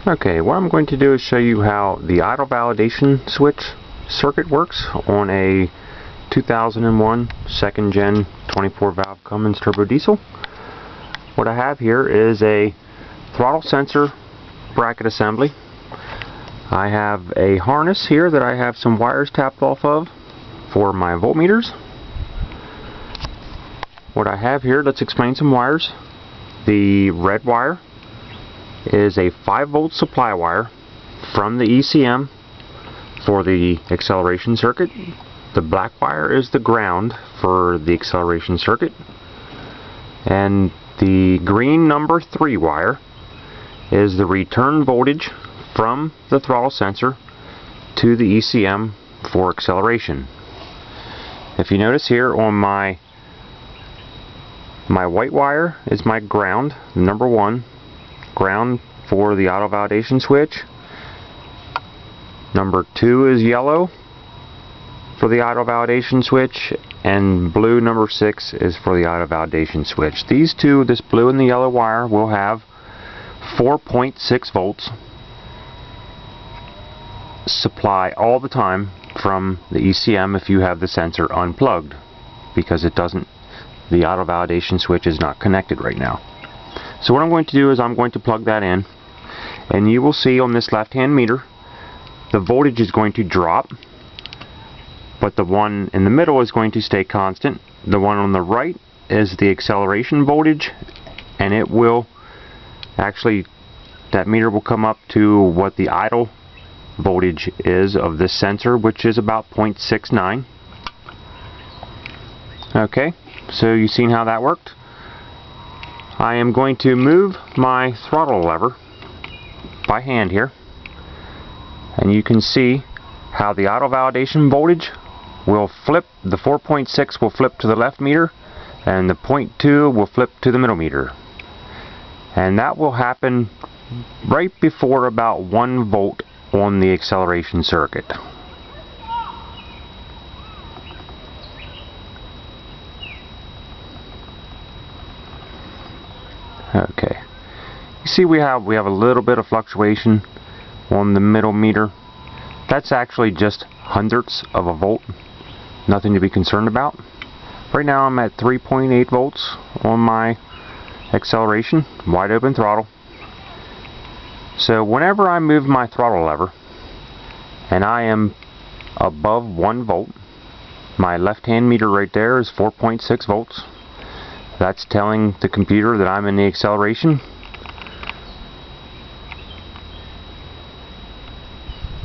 Okay, what I'm going to do is show you how the idle validation switch circuit works on a 2001 second gen 24 valve Cummins turbo diesel. What I have here is a throttle sensor bracket assembly. I have a harness here that I have some wires tapped off of for my voltmeters. What I have here, let's explain some wires. The red wire is a 5-volt supply wire from the ECM for the acceleration circuit. The black wire is the ground for the acceleration circuit, and the green number 3 wire is the return voltage from the throttle sensor to the ECM for acceleration. If you notice here on my white wire is my ground, number 1, ground for the auto validation switch. Number 2 is yellow for the auto validation switch, and blue number 6 is for the auto validation switch. These two, this blue and the yellow wire, will have 4.6 volts supply all the time from the ECM if you have the sensor unplugged, because it doesn't, the auto validation switch is not connected right now. So what I'm going to do is I'm going to plug that in, and you will see on this left hand meter the voltage is going to drop, but the one in the middle is going to stay constant. The one on the right is the acceleration voltage, and it will actually, that meter will come up to what the idle voltage is of this sensor, which is about 0.69. Okay, so you've seen how that worked. I am going to move my throttle lever by hand here, and you can see how the auto validation voltage will flip. The 4.6 will flip to the left meter, and the 0.2 will flip to the middle meter, and that will happen right before about 1 volt on the acceleration circuit. Okay, you see we have a little bit of fluctuation on the middle meter. That's actually just hundredths of a volt, nothing to be concerned about. Right now I'm at 3.8 volts on my acceleration, wide open throttle. So whenever I move my throttle lever and I am above 1 volt, my left hand meter right there is 4.6 volts. That's telling the computer that I'm in the acceleration.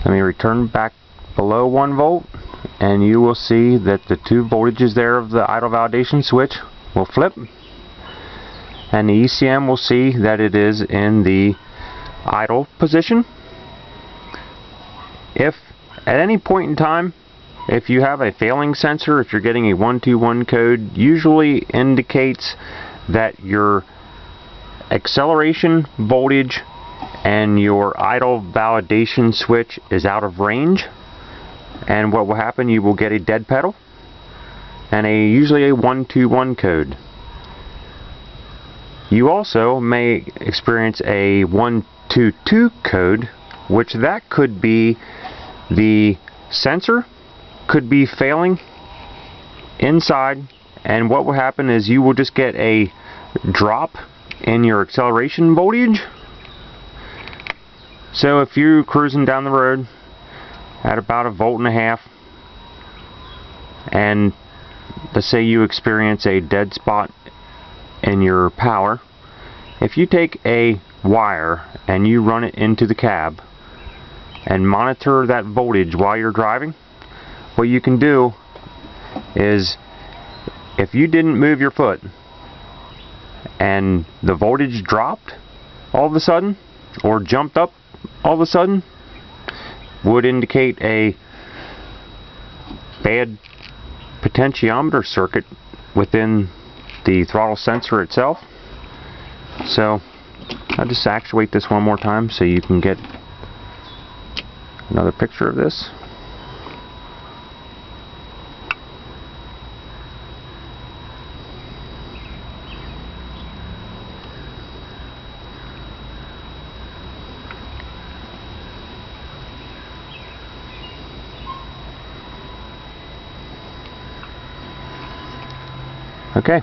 Let me return back below 1 volt, and you will see that the 2 voltages there of the idle validation switch will flip, and the ECM will see that it is in the idle position. If at any point in time, if you have a failing sensor, if you're getting a 121 code, usually indicates that your acceleration voltage and your idle validation switch is out of range. And what will happen, you will get a dead pedal and usually a 121 code. You also may experience a 122 code, which that could be the sensor could be failing inside, and what will happen is you will just get a drop in your acceleration voltage. So if you're cruising down the road at about 1.5 volts, and let's say you experience a dead spot in your power, if you take a wire and you run it into the cab and monitor that voltage while you're driving, what you can do is, if you didn't move your foot and the voltage dropped all of a sudden or jumped up all of a sudden, would indicate a bad potentiometer circuit within the throttle sensor itself. So I'll just actuate this one more time so you can get another picture of this. Okay,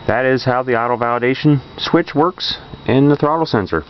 that is how the auto validation switch works in the throttle sensor.